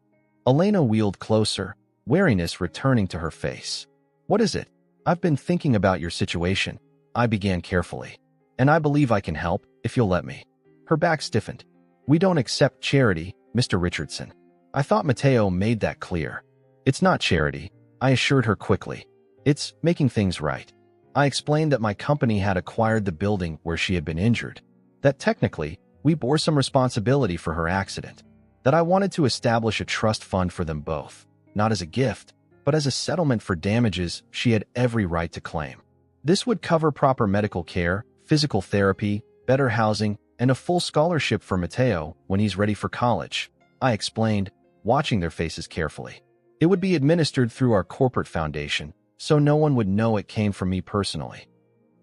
Elena wheeled closer, wariness returning to her face. "What is it?" "I've been thinking about your situation," I began carefully. "And I believe I can help, if you'll let me." Her back stiffened. "We don't accept charity, Mr. Richardson." I thought Mateo made that clear. "It's not charity," I assured her quickly. "It's making things right." I explained that my company had acquired the building where she had been injured, that technically, we bore some responsibility for her accident, that I wanted to establish a trust fund for them both, not as a gift, but as a settlement for damages she had every right to claim. This would cover proper medical care, physical therapy, better housing, and a full scholarship for Mateo when he's ready for college. I explained, watching their faces carefully. It would be administered through our corporate foundation, so no one would know it came from me personally.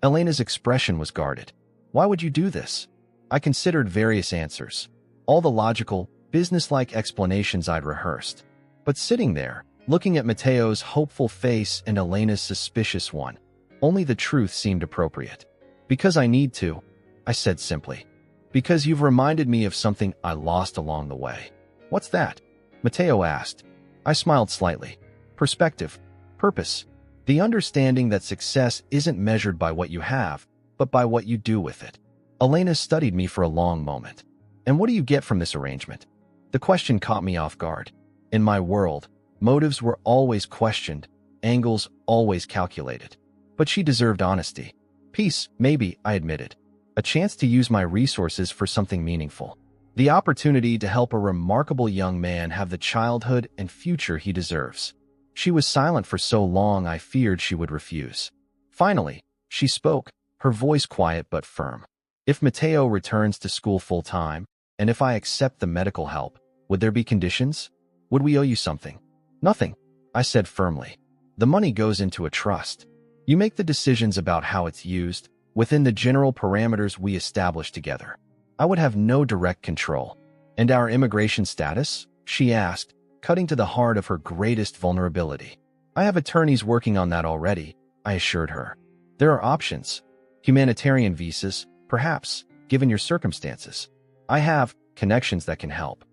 Elena's expression was guarded. Why would you do this? I considered various answers, all the logical, businesslike explanations I'd rehearsed. But sitting there, looking at Mateo's hopeful face and Elena's suspicious one, only the truth seemed appropriate. Because I need to, I said simply. Because you've reminded me of something I lost along the way. What's that? Mateo asked. I smiled slightly. Perspective. Purpose. The understanding that success isn't measured by what you have, but by what you do with it. Elena studied me for a long moment. And what do you get from this arrangement? The question caught me off guard. In my world, motives were always questioned, angles always calculated. But she deserved honesty. Peace, maybe, I admitted. A chance to use my resources for something meaningful. The opportunity to help a remarkable young man have the childhood and future he deserves. She was silent for so long I feared she would refuse. Finally, she spoke, her voice quiet but firm. If Mateo returns to school full-time, and if I accept the medical help, would there be conditions? Would we owe you something? Nothing, I said firmly. The money goes into a trust. You make the decisions about how it's used, within the general parameters we establish together. I would have no direct control. And our immigration status? She asked, cutting to the heart of her greatest vulnerability. I have attorneys working on that already, I assured her. There are options. Humanitarian visas, perhaps, given your circumstances. I have connections that can help.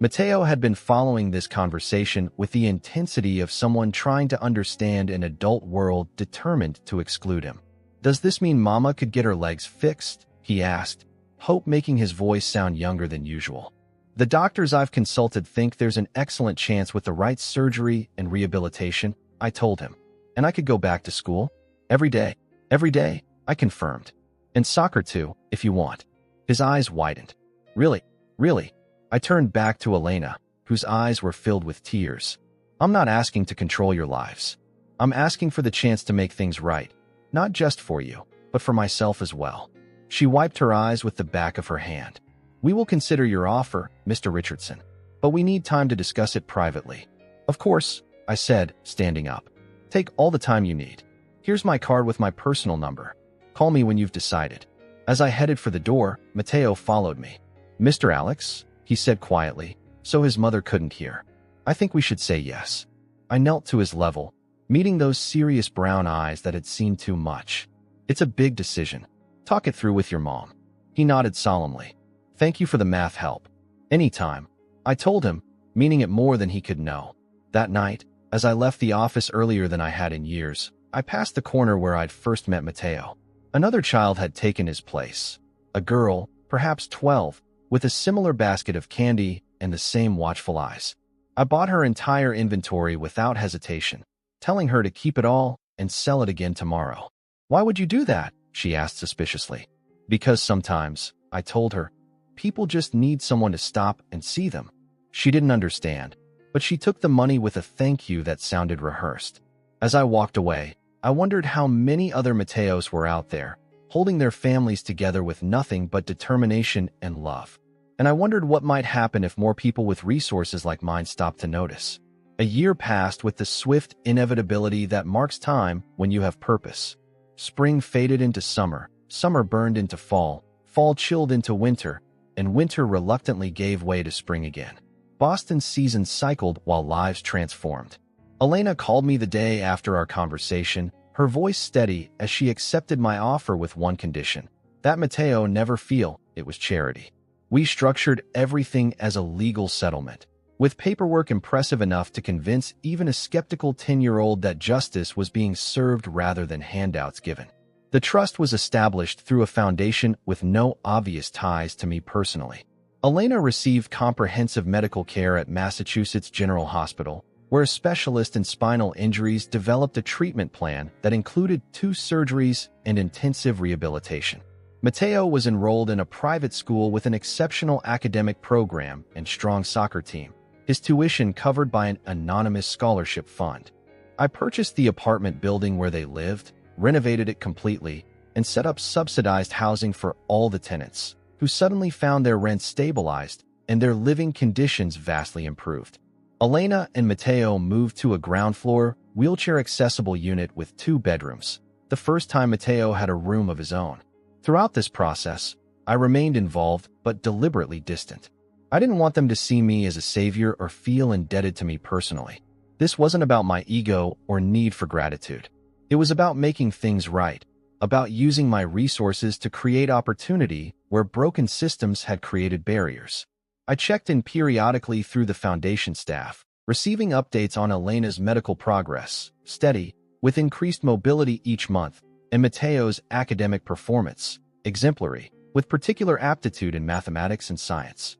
Mateo had been following this conversation with the intensity of someone trying to understand an adult world determined to exclude him. Does this mean Mama could get her legs fixed? He asked, hope making his voice sound younger than usual. The doctors I've consulted think there's an excellent chance with the right surgery and rehabilitation, I told him. And I could go back to school? Every day, I confirmed. And soccer too, if you want. His eyes widened. Really? I turned back to Elena, whose eyes were filled with tears. I'm not asking to control your lives. I'm asking for the chance to make things right. Not just for you, but for myself as well. She wiped her eyes with the back of her hand. We will consider your offer, Mr. Richardson, but we need time to discuss it privately. Of course, I said, standing up. Take all the time you need. Here's my card with my personal number. Call me when you've decided. As I headed for the door, Mateo followed me. Mr. Alex, he said quietly, so his mother couldn't hear. I think we should say yes. I knelt to his level, meeting those serious brown eyes that had seen too much. It's a big decision. Talk it through with your mom. He nodded solemnly. Thank you for the math help. Anytime. I told him, meaning it more than he could know. That night, as I left the office earlier than I had in years, I passed the corner where I'd first met Mateo. Another child had taken his place. A girl, perhaps 12, with a similar basket of candy and the same watchful eyes. I bought her entire inventory without hesitation, telling her to keep it all and sell it again tomorrow. Why would you do that? She asked suspiciously. Because sometimes, I told her, people just need someone to stop and see them. She didn't understand, but she took the money with a thank you that sounded rehearsed. As I walked away, I wondered how many other Mateos were out there, holding their families together with nothing but determination and love. And I wondered what might happen if more people with resources like mine stopped to notice. A year passed with the swift inevitability that marks time when you have purpose. Spring faded into summer, summer burned into fall, fall chilled into winter, and winter reluctantly gave way to spring again. Boston's seasons cycled while lives transformed. Elena called me the day after our conversation, her voice steady as she accepted my offer with one condition. That Mateo never feel it was charity. We structured everything as a legal settlement, with paperwork impressive enough to convince even a skeptical 10-year-old that justice was being served rather than handouts given. The trust was established through a foundation with no obvious ties to me personally. Elena received comprehensive medical care at Massachusetts General Hospital, where a specialist in spinal injuries developed a treatment plan that included 2 surgeries and intensive rehabilitation. Mateo was enrolled in a private school with an exceptional academic program and strong soccer team, his tuition covered by an anonymous scholarship fund. I purchased the apartment building where they lived, renovated it completely, and set up subsidized housing for all the tenants, who suddenly found their rent stabilized and their living conditions vastly improved. Elena and Mateo moved to a ground-floor, wheelchair-accessible unit with 2 bedrooms, the first time Mateo had a room of his own. Throughout this process, I remained involved but deliberately distant. I didn't want them to see me as a savior or feel indebted to me personally. This wasn't about my ego or need for gratitude. It was about making things right, about using my resources to create opportunity where broken systems had created barriers. I checked in periodically through the foundation staff, receiving updates on Elena's medical progress, steady, with increased mobility each month, and Mateo's academic performance, exemplary, with particular aptitude in mathematics and science.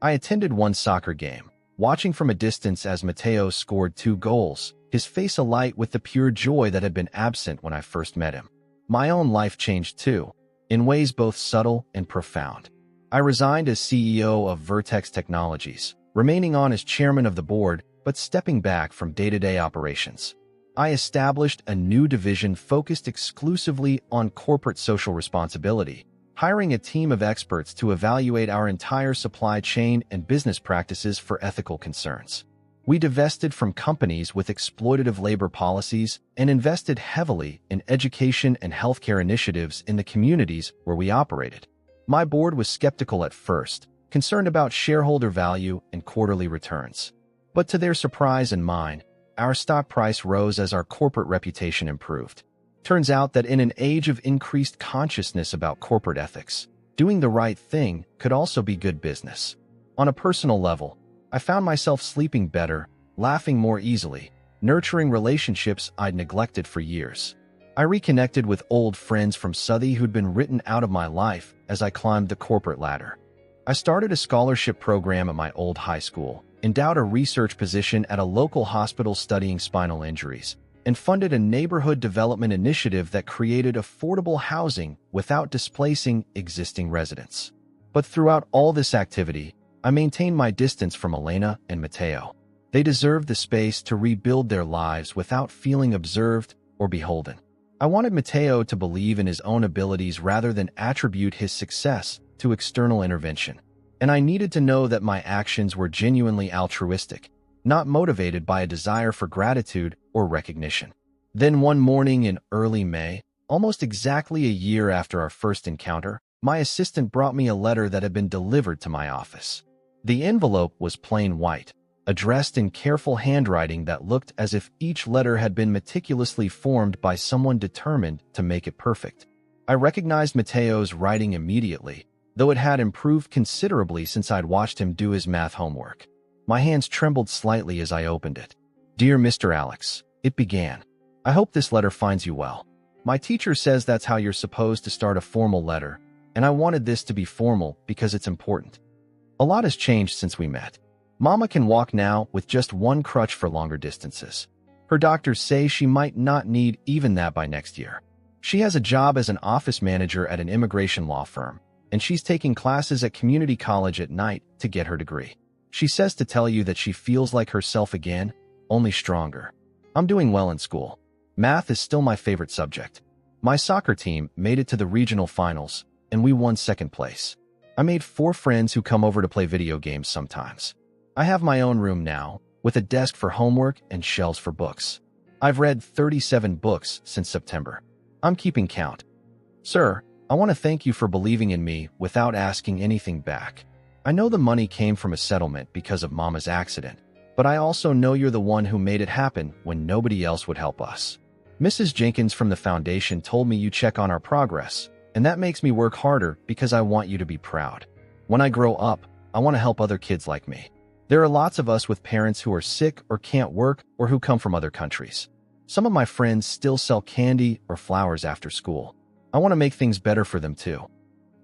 I attended one soccer game, watching from a distance as Mateo scored 2 goals, his face alight with the pure joy that had been absent when I first met him. My own life changed too, in ways both subtle and profound. I resigned as CEO of Vertex Technologies, remaining on as chairman of the board, but stepping back from day-to-day operations. I established a new division focused exclusively on corporate social responsibility, hiring a team of experts to evaluate our entire supply chain and business practices for ethical concerns. We divested from companies with exploitative labor policies and invested heavily in education and healthcare initiatives in the communities where we operated. My board was skeptical at first, concerned about shareholder value and quarterly returns. But to their surprise and mine, our stock price rose as our corporate reputation improved. Turns out that in an age of increased consciousness about corporate ethics, doing the right thing could also be good business. On a personal level, I found myself sleeping better, laughing more easily, nurturing relationships I'd neglected for years. I reconnected with old friends from Southie who'd been written out of my life as I climbed the corporate ladder. I started a scholarship program at my old high school, endowed a research position at a local hospital studying spinal injuries, and funded a neighborhood development initiative that created affordable housing without displacing existing residents. But throughout all this activity, I maintained my distance from Elena and Mateo. They deserved the space to rebuild their lives without feeling observed or beholden. I wanted Mateo to believe in his own abilities rather than attribute his success to external intervention. And I needed to know that my actions were genuinely altruistic, not motivated by a desire for gratitude or recognition. Then one morning in early May, almost exactly a year after our first encounter, my assistant brought me a letter that had been delivered to my office. The envelope was plain white, addressed in careful handwriting that looked as if each letter had been meticulously formed by someone determined to make it perfect. I recognized Mateo's writing immediately, though it had improved considerably since I'd watched him do his math homework. My hands trembled slightly as I opened it. "Dear Mr. Alex," it began. "I hope this letter finds you well. My teacher says that's how you're supposed to start a formal letter, and I wanted this to be formal because it's important. A lot has changed since we met. Mama can walk now with just one crutch for longer distances. Her doctors say she might not need even that by next year. She has a job as an office manager at an immigration law firm, and she's taking classes at community college at night to get her degree. She says to tell you that she feels like herself again, only stronger. I'm doing well in school. Math is still my favorite subject. My soccer team made it to the regional finals, and we won second place. I made 4 friends who come over to play video games sometimes. I have my own room now, with a desk for homework and shelves for books. I've read 37 books since September. I'm keeping count. Sir, I want to thank you for believing in me without asking anything back. I know the money came from a settlement because of Mama's accident, but I also know you're the one who made it happen when nobody else would help us. Mrs. Jenkins from the foundation told me you check on our progress, and that makes me work harder because I want you to be proud. When I grow up, I want to help other kids like me. There are lots of us with parents who are sick or can't work or who come from other countries. Some of my friends still sell candy or flowers after school. I want to make things better for them too.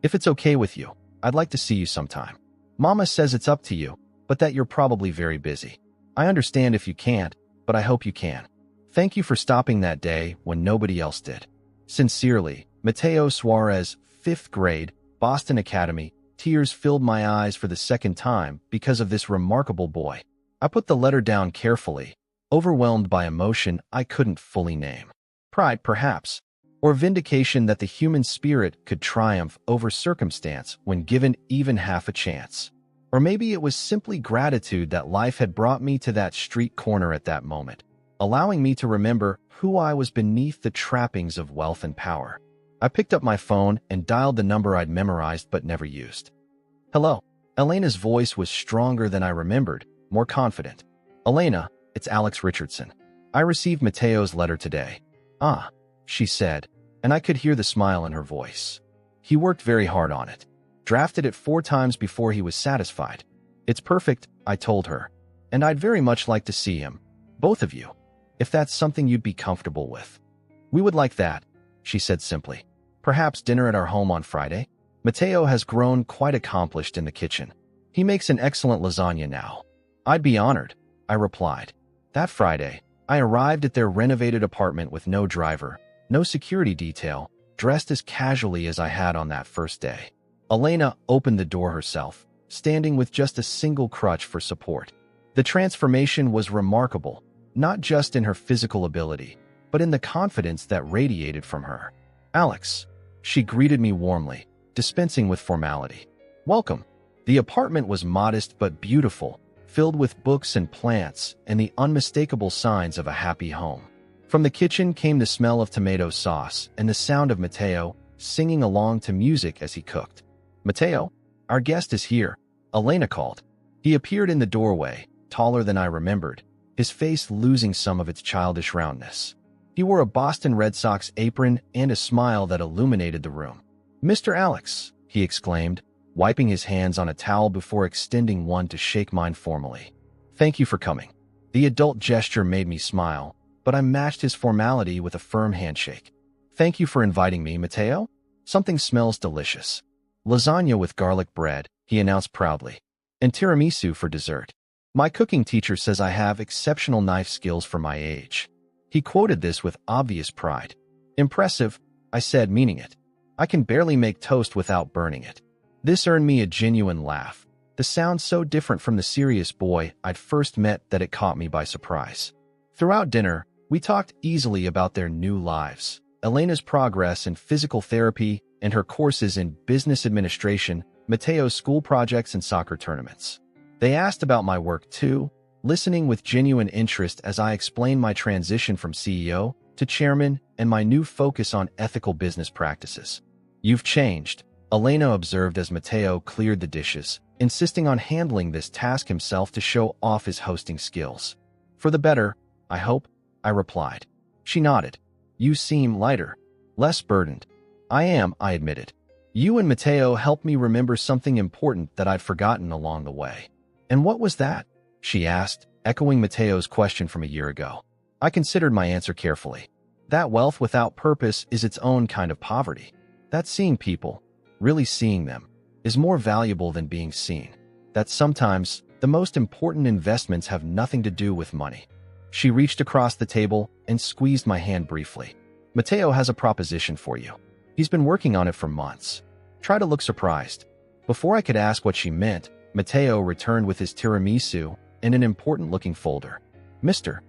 If it's okay with you, I'd like to see you sometime. Mama says it's up to you, but that you're probably very busy. I understand if you can't, but I hope you can. Thank you for stopping that day when nobody else did. Sincerely, Mateo Suarez, 5th grade, Boston Academy. Tears filled my eyes for the second time because of this remarkable boy. I put the letter down carefully, overwhelmed by emotion I couldn't fully name. Pride, perhaps, or vindication that the human spirit could triumph over circumstance when given even half a chance. Or maybe it was simply gratitude that life had brought me to that street corner at that moment, allowing me to remember who I was beneath the trappings of wealth and power. I picked up my phone and dialed the number I'd memorized but never used. Hello. Elena's voice was stronger than I remembered, more confident. Elena, it's Alex Richardson. I received Mateo's letter today. Ah, she said, and I could hear the smile in her voice. He worked very hard on it. Drafted it 4 times before he was satisfied. It's perfect, I told her. And I'd very much like to see him. Both of you. If that's something you'd be comfortable with. We would like that, she said simply. Perhaps dinner at our home on Friday? Mateo has grown quite accomplished in the kitchen. He makes an excellent lasagna now. I'd be honored, I replied. That Friday, I arrived at their renovated apartment with no driver, no security detail, dressed as casually as I had on that first day. Elena opened the door herself, standing with just a single crutch for support. The transformation was remarkable, not just in her physical ability, but in the confidence that radiated from her. Alex, she greeted me warmly, dispensing with formality. Welcome. The apartment was modest but beautiful, filled with books and plants and the unmistakable signs of a happy home. From the kitchen came the smell of tomato sauce and the sound of Mateo singing along to music as he cooked. Mateo, our guest is here, Elena called. He appeared in the doorway, taller than I remembered, his face losing some of its childish roundness. He wore a Boston Red Sox apron and a smile that illuminated the room. Mr. Alex, he exclaimed, wiping his hands on a towel before extending one to shake mine formally. Thank you for coming. The adult gesture made me smile, but I matched his formality with a firm handshake. Thank you for inviting me, Mateo. Something smells delicious. Lasagna with garlic bread, he announced proudly, and tiramisu for dessert. My cooking teacher says I have exceptional knife skills for my age. He quoted this with obvious pride. Impressive, I said, meaning it. I can barely make toast without burning it. This earned me a genuine laugh, the sound so different from the serious boy I'd first met that it caught me by surprise. Throughout dinner, we talked easily about their new lives, Elena's progress in physical therapy and her courses in business administration, Mateo's school projects and soccer tournaments. They asked about my work too, listening with genuine interest as I explained my transition from CEO to chairman and my new focus on ethical business practices. You've changed, Elena observed as Mateo cleared the dishes, insisting on handling this task himself to show off his hosting skills. For the better, I hope, I replied. She nodded. You seem lighter, less burdened. I am, I admitted. You and Mateo helped me remember something important that I'd forgotten along the way. And what was that? She asked, echoing Mateo's question from a year ago. I considered my answer carefully. That wealth without purpose is its own kind of poverty. That seeing people, really seeing them, is more valuable than being seen. That sometimes the most important investments have nothing to do with money. She reached across the table and squeezed my hand briefly. Mateo has a proposition for you. He's been working on it for months. Try to look surprised. Before I could ask what she meant, Mateo returned with his tiramisu and an important-looking folder. Mr.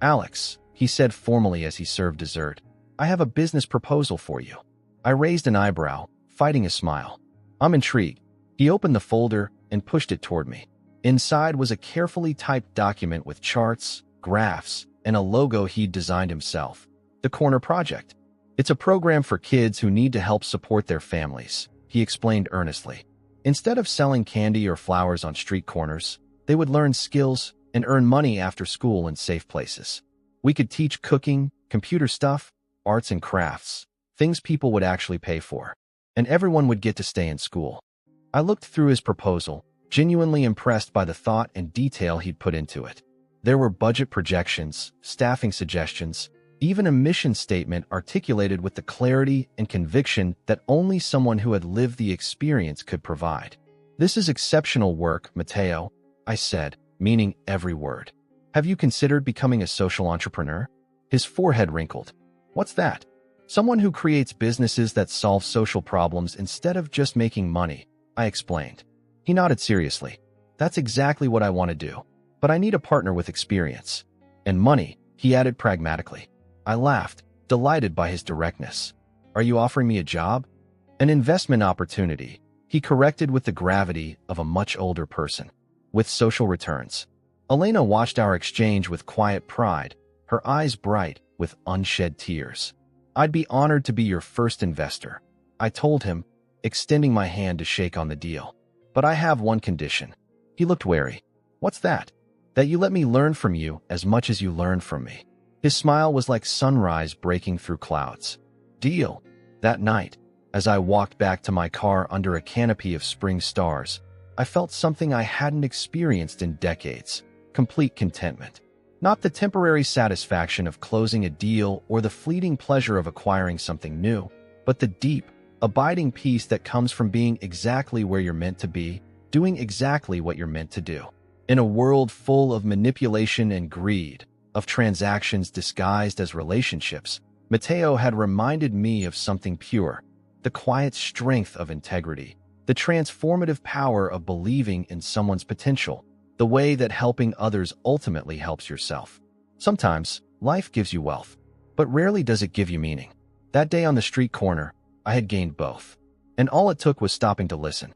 Alex, he said formally as he served dessert, I have a business proposal for you. I raised an eyebrow, fighting a smile. I'm intrigued. He opened the folder and pushed it toward me. Inside was a carefully typed document with charts, graphs, and a logo he'd designed himself. The Corner Project. It's a program for kids who need to help support their families, he explained earnestly. Instead of selling candy or flowers on street corners, they would learn skills and earn money after school in safe places. We could teach cooking, computer stuff, arts and crafts, things people would actually pay for, and everyone would get to stay in school. I looked through his proposal, genuinely impressed by the thought and detail he'd put into it. There were budget projections, staffing suggestions, even a mission statement articulated with the clarity and conviction that only someone who had lived the experience could provide. This is exceptional work, Mateo, I said, meaning every word. Have you considered becoming a social entrepreneur? His forehead wrinkled. What's that? Someone who creates businesses that solve social problems instead of just making money, I explained. He nodded seriously. That's exactly what I want to do. But I need a partner with experience. And money, he added pragmatically. I laughed, delighted by his directness. Are you offering me a job? An investment opportunity, He corrected with the gravity of a much older person. With social returns. Elena watched our exchange with quiet pride, her eyes bright with unshed tears. I'd be honored to be your first investor, I told him, extending my hand to shake on the deal. But I have one condition. He looked wary. What's that? That you let me learn from you as much as you learn from me. His smile was like sunrise breaking through clouds. Deal. That night, as I walked back to my car under a canopy of spring stars, I felt something I hadn't experienced in decades. Complete contentment. Not the temporary satisfaction of closing a deal or the fleeting pleasure of acquiring something new, but the deep, abiding peace that comes from being exactly where you're meant to be, doing exactly what you're meant to do. In a world full of manipulation and greed, of transactions disguised as relationships, Matteo had reminded me of something pure, the quiet strength of integrity, the transformative power of believing in someone's potential, the way that helping others ultimately helps yourself. Sometimes, life gives you wealth, but rarely does it give you meaning. That day on the street corner, I had gained both. And all it took was stopping to listen.